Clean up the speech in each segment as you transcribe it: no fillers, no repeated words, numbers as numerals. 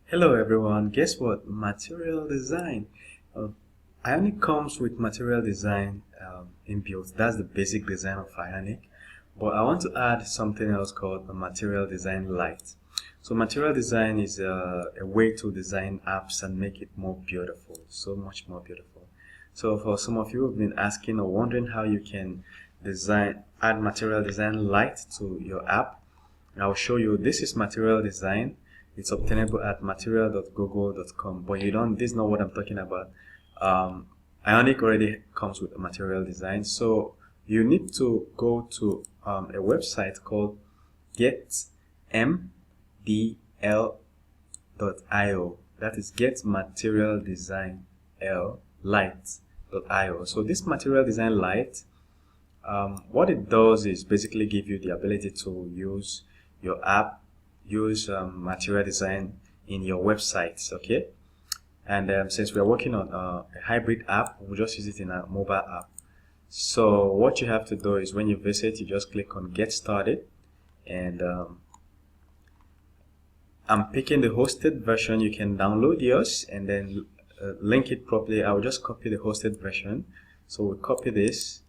Hello everyone, guess what? Material design. Uh, Ionic comes with material design inbuilt. That's the basic design of Ionic. But I want to add something else called a material design lite. So material design is a way to design apps and make it more beautiful, so much more beautiful. So for some of you who've been asking or wondering how you can add material design lite to your app, I'll show you. This is material design. It's obtainable at material.google.com, but this is not what I'm talking about. Ionic already comes with material design, so you need to go to a website called getmdl.io. That is getmaterialdesignl.io. So this material design lite, what it does is basically give you the ability to use your app, use material design in your websites. Okay, and since we are working on a hybrid app, we'll just use it in a mobile app. So what you have to do is when you visit, you just click on get started, and I'm picking the hosted version. You can download yours and then link it properly. I'll just copy the hosted version. So we'll copy this,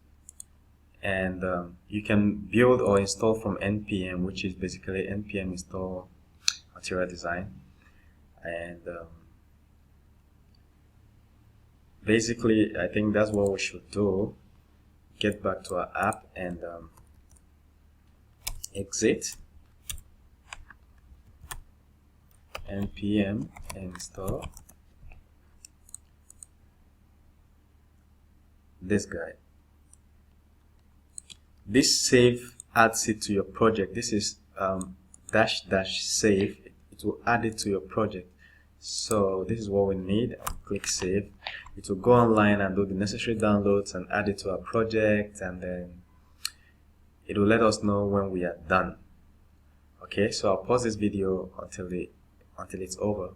and you can build or install from npm, which is basically npm install material design. And basically I think that's what we should do. Get back to our app and exit npm install this guy. This save adds it to your project. This is -- save. It will add it to your project. So this is what we need. Click save. It will go online and do the necessary downloads and add it to our project, and then it will let us know when we are done. Okay, so I'll pause this video until it's over.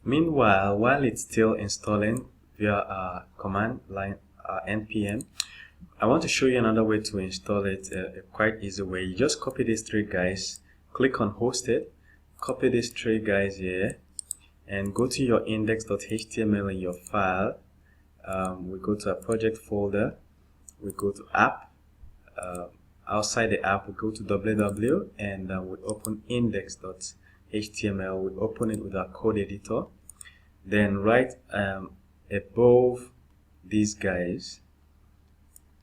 Meanwhile, while it's still installing via our command line npm, I want to show you another way to install it, a quite easy way. You just copy these three guys, click on hosted, copy these three guys here, and go to your index.html in your file. We go to a project folder, we go to app, outside the app we go to www, and we open index.html. we open it with our code editor, then right above these guys,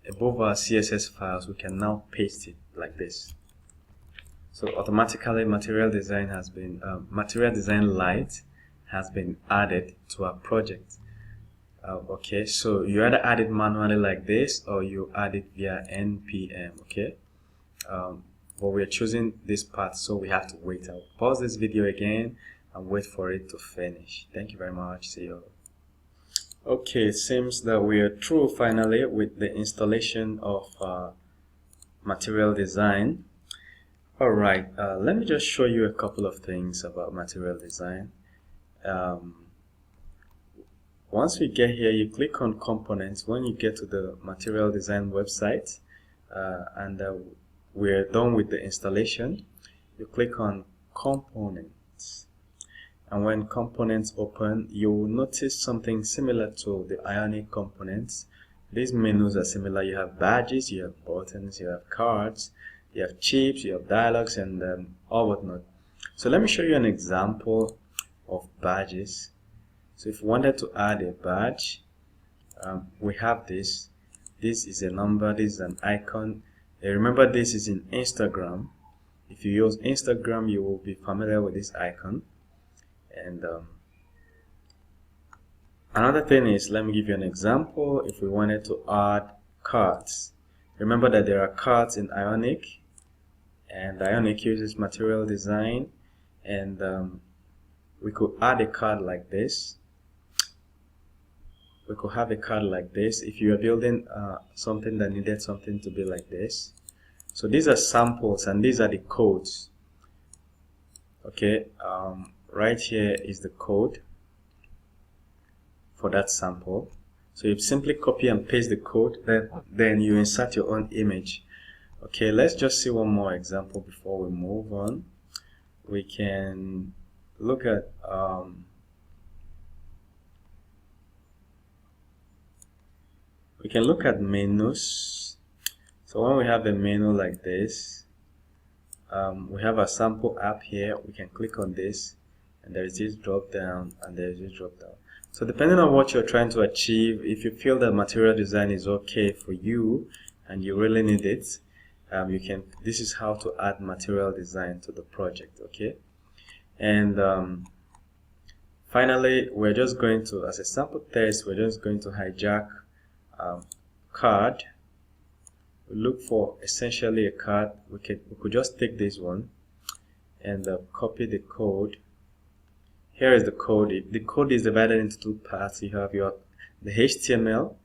above our css files, we can now paste it like this. So automatically material design lite has been added to our project. Okay, so you either add it manually like this or you add it via npm. Okay, but we're choosing this part, so we have to wait. I'll pause this video again and wait for it to finish. Thank you very much. See you. Okay, it seems that we are through finally with the installation of material design. Alright, let me just show you a couple of things about material design. Once we get here, you click on components. When you get to the material design website and we're done with the installation, you click on components. And when components open, you will notice something similar to the Ionic components. These menus are similar. You have badges, you have buttons, you have cards, you have chips, you have dialogues, and all whatnot. So let me show you an example of badges. So if you wanted to add a badge, we have this. This is a number, this is an icon. Remember, this is in Instagram. If you use Instagram, you will be familiar with this icon. And another thing is, let me give you an example. If we wanted to add cards, remember that there are cards in Ionic, and Ionic uses material design, and we could add a card like this. We could have a card like this if you are building something that needed something to be like this. So these are samples and these are the codes. Okay, right here is the code for that sample. So you simply copy and paste the code, then you insert your own image. Okay, let's just see one more example before we move on. We can look at we can look at menus. So when we have a menu like this, we have a sample app here. We can click on this, and there is this drop down, and there is this drop down. So depending on what you're trying to achieve, if you feel that material design is okay for you and you really need it, you can. This is how to add material design to the project. Okay, and finally, we're just going to, as a sample test, we're just going to hijack card. We look for essentially a card. We could just take this one and copy the code. Here is the code. The code is divided into two parts. You have the HTML,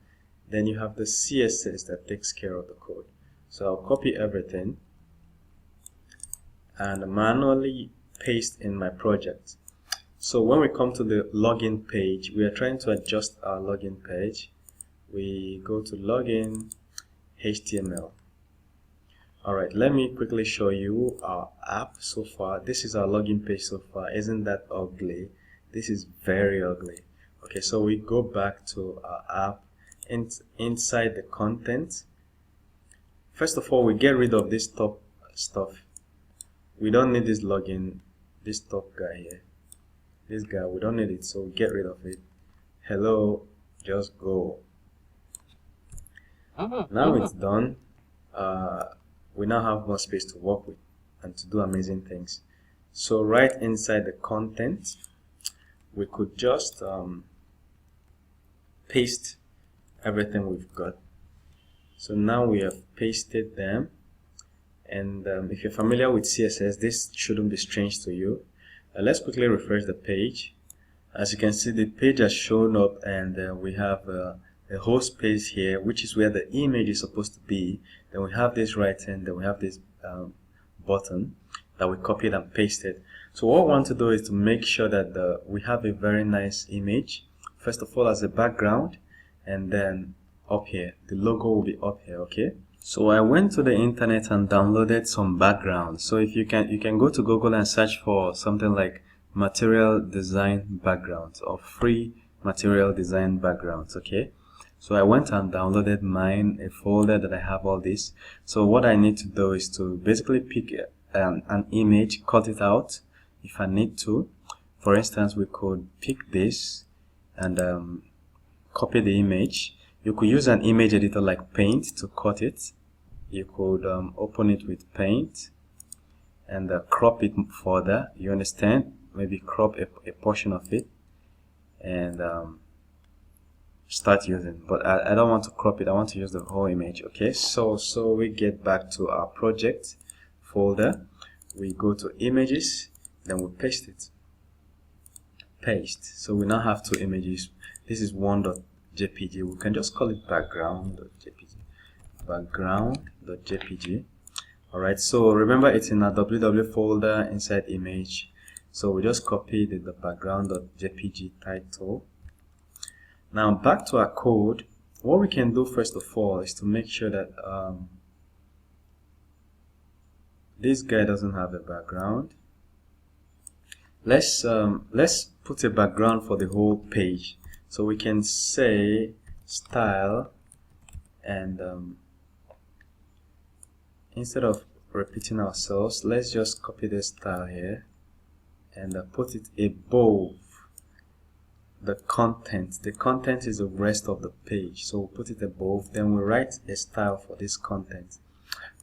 then you have the CSS that takes care of the code. So I'll copy everything and manually paste in my project. So when we come to the login page, we are trying to adjust our login page. We go to login HTML. Alright, let me quickly show you our app so far. This is our login page so far. Isn't that ugly? This is very ugly. Okay, so we go back to our app inside the content. First of all, we get rid of this top stuff. We don't need this login, this top guy here. This guy, we don't need it, so we get rid of it. Hello, just go. Now it's done. We now have more space to work with and to do amazing things. So right inside the content, we could just paste everything we've got. So now we have pasted them, and if you're familiar with CSS, this shouldn't be strange to you. Let's quickly refresh the page. As you can see, the page has shown up, and we have a whole space here, which is where the image is supposed to be. Then we have this right hand, then we have this button that we copied and pasted. So what we want to do is to make sure that we have a very nice image, first of all as a background, and then up here the logo will be up here. Okay, so I went to the internet and downloaded some backgrounds. So if you can go to Google and search for something like material design backgrounds or free material design backgrounds. Okay, so I went and downloaded mine, a folder that I have all this. So what I need to do is to basically pick an image, cut it out if I need to. For instance, we could pick this and copy the image. You could use an image editor like Paint to cut it. You could open it with Paint and crop it further. You understand? Maybe crop a portion of it and start using, but I don't want to crop it. I want to use the whole image. Okay, so we get back to our project folder. We go to images, then we paste it. Paste. So we now have two images. This is one.jpg. We can just call it background.jpg. Background.jpg. Alright, so remember it's in a www folder inside image. So we just copy the background.jpg title. Now back to our code. What we can do first of all is to make sure that this guy doesn't have a background. Let's put a background for the whole page. So we can say style, and instead of repeating ourselves, let's just copy this style here and put it above the content. The content is the rest of the page, so we'll put it above. Then we write a style for this content,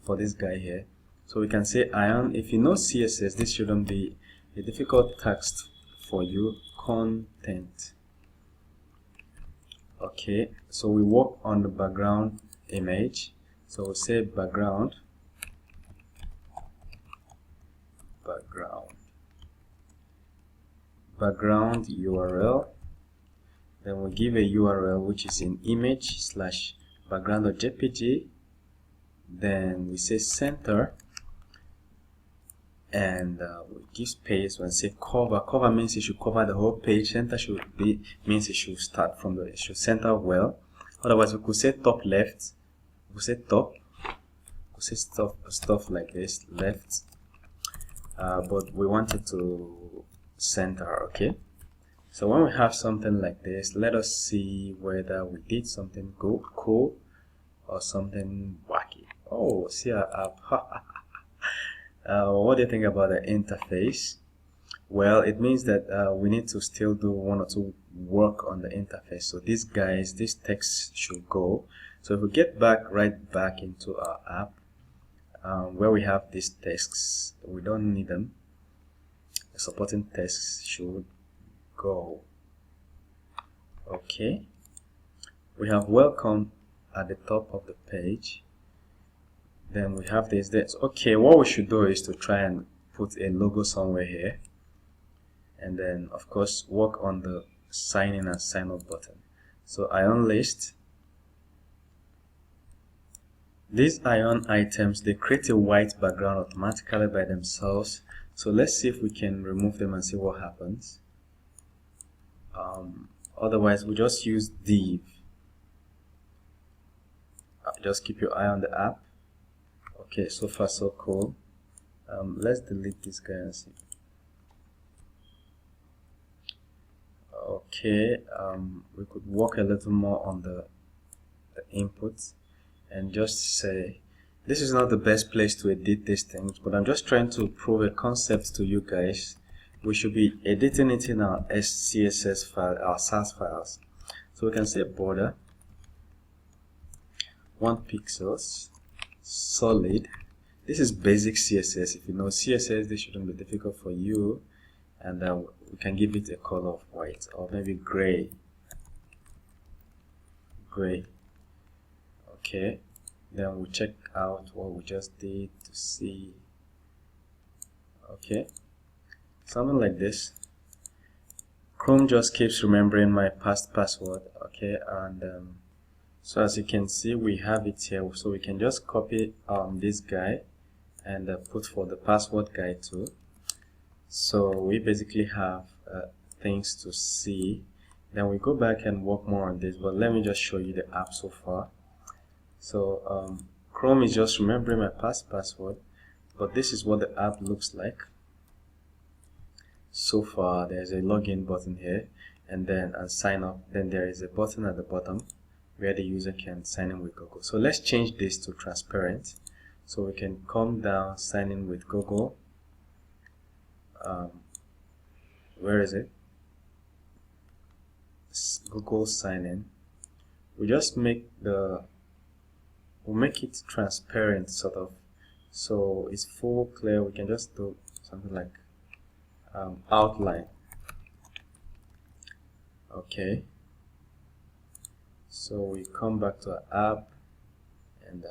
for this guy here. So we can say Ion. If you know CSS, this shouldn't be a difficult text for you. Content. Okay, so we work on the background image. So we'll say background URL. Then we give a URL which is in image slash background.jpg. Then we say center, and we give space. When say cover, cover means it should cover the whole page. Center means it should start from it should center well. Otherwise, we could say top left. We could say top. We could say stuff like this left. But we want it to center. Okay, so when we have something like this, let us see whether we did something cool or something wacky. Oh, see our app. What do you think about the interface? Well, it means that we need to still do one or two work on the interface. So these guys, this text should go. So if we get right back into our app, where we have these texts, we don't need them. The supporting text should go. Okay, we have welcome at the top of the page. Then we have this. Okay, what we should do is to try and put a logo somewhere here, and then of course work on the sign in and sign up button. So Ion list. These Ion items, they create a white background automatically by themselves. So let's see if we can remove them and see what happens. Otherwise we just use div. Just keep your eye on the app. Okay, so far so cool. Let's delete this guy and see. Okay, we could work a little more on the inputs and just say this is not the best place to edit these things, but I'm just trying to prove a concept to you guys. We should be editing it in our CSS file, our SAS files. So we can say border 1 pixels solid. This is basic CSS. If you know CSS, this shouldn't be difficult for you. And we can give it a color of white or maybe gray. Okay, then we check out what we just did to see. Okay, something like this. Chrome just keeps remembering my past password. Okay, and so as you can see, we have it here. So we can just copy this guy and put for the password guy too. So we basically have things to see. Then we go back and work more on this, but let me just show you the app so far. So Chrome is just remembering my past password, but this is what the app looks like. So far there's a login button here, and then sign up. Then there is a button at the bottom where the user can sign in with Google. So let's change this to transparent, so we can come down, sign in with Google. Where is it? Google sign in. We just make we'll make it transparent sort of, so it's full clear. We can just do something like outline. Okay, so we come back to our app and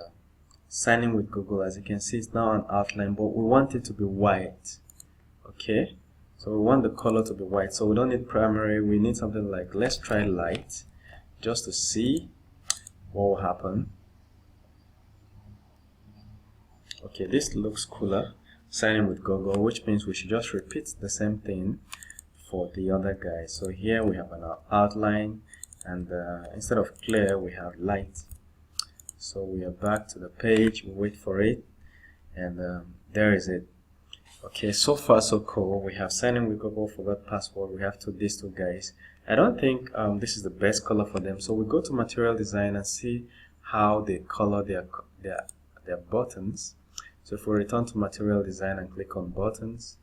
sign in with Google. As you can see, it's now an outline, but we want it to be white. Okay, so we want the color to be white, so we don't need primary. We need something like, let's try light just to see what will happen. Okay, this looks cooler. Sign in with Google, which means we should just repeat the same thing for the other guy. So here we have an outline, and instead of clear we have light. So we are back to the page. We wait for it, and there is it. Okay, so far so cool. We have sign in with Google, forgot password. We have these two guys. I don't think this is the best color for them, so we go to material design and see how they color their buttons. So if we return to material design and click on buttons,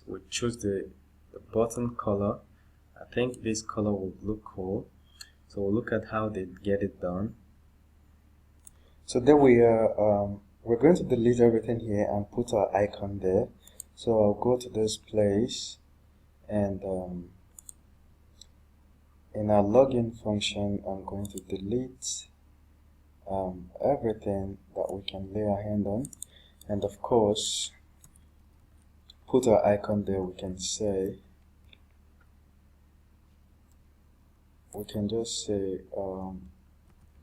we choose the button color. I think this color will look cool, so we'll look at how they get it done. So there we are. We're going to delete everything here and put our icon there. So I'll go to this place, and in our login function I'm going to delete everything that we can lay our hand on, and of course put our icon there. We can say, we can just say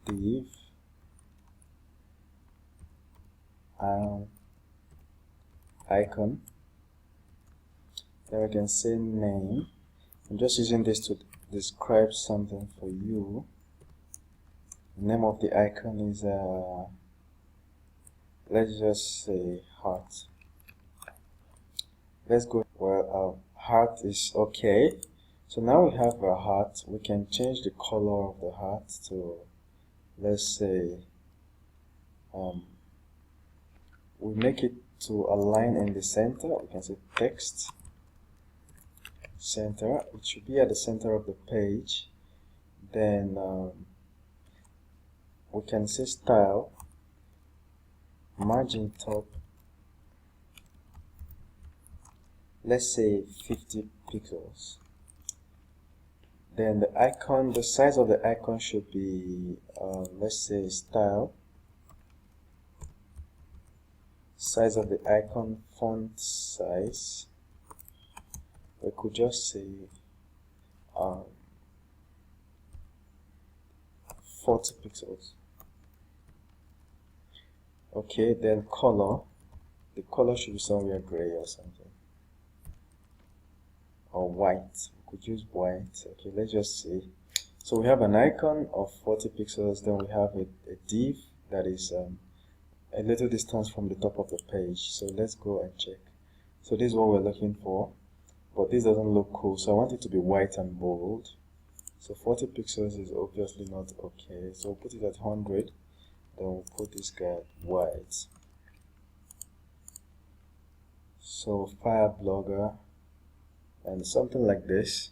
div icon. Then we can say name. I'm just using this to describe something for you. The name of the icon is let's just say heart. let's go. Well, heart is okay. So now we have a heart. We can change the color of the heart to, let's say, we make it to align in the center. We can say text center. It should be at the center of the page. Then we can say style, margin top, let's say 50 pixels. Then the icon, the size of the icon should be let's say style, size of the icon, font size, we could just say 40 pixels. Okay, then color, the color should be somewhere gray or something, or white. We could use white. Okay, let's just see. So we have an icon of 40 pixels, then we have a div that is a little distance from the top of the page. So let's go and check. So this is what we're looking for, but this doesn't look cool, so I want it to be white and bold. So 40 pixels is obviously not okay, so we'll put it at 100. Then we'll put this guy at white. So fire blogger and something like this.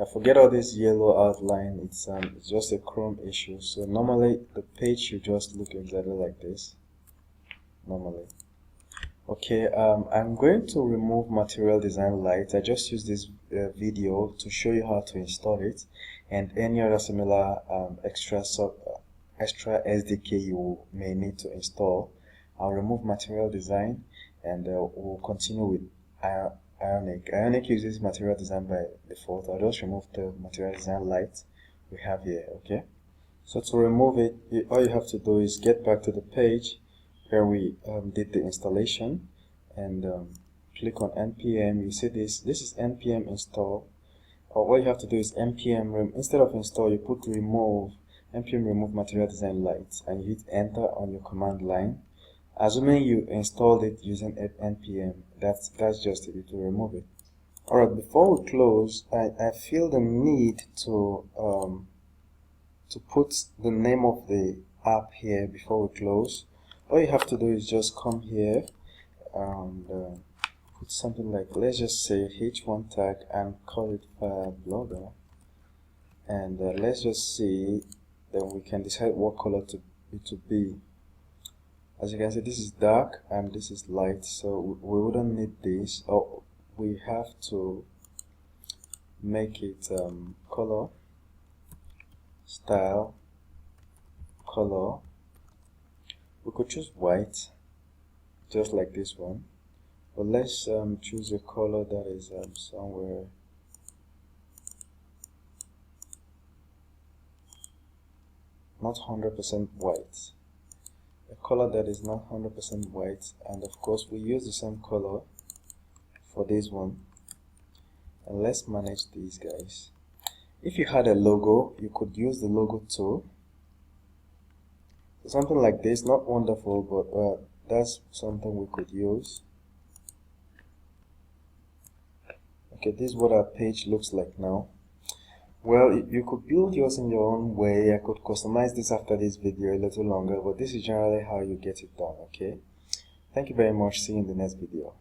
I forget all this yellow outline. It's just a Chrome issue. So normally the page should just look exactly like this. Normally. Okay, I'm going to remove Material Design Lite. I just used this video to show you how to install it, and any other similar extra SDK you may need to install. I'll remove Material Design, and we'll continue with Ionic. Ionic uses Material Design by default. I'll just remove the Material Design Lite we have here. Okay, so to remove it, all you have to do is get back to the page where we did the installation, and click on npm. You see this is npm install, or what you have to do is npm instead of install, you put remove, npm remove Material Design Lite, and you hit enter on your command line. Assuming you installed it using npm, that's just it, to remove it. Alright, before we close, I feel the need to put the name of the app here before we close. All you have to do is just come here and put something like, let's just say h1 tag, and call it Fire Blogger, and let's just see, then we can decide what color it to be. As you can see, this is dark and this is light, so we wouldn't need this. Oh, we have to make it color, style, color. We could choose white, just like this one, but let's choose a color that is somewhere not 100% white, a color that is not 100% white, and of course we use the same color for this one. And let's manage these guys. If you had a logo, you could use the logo too. Something like this, not wonderful, but that's something we could use. Okay, this is what our page looks like now. Well, you could build yours in your own way. I could customize this after this video a little longer, but this is generally how you get it done. Okay, thank you very much. See you in the next video.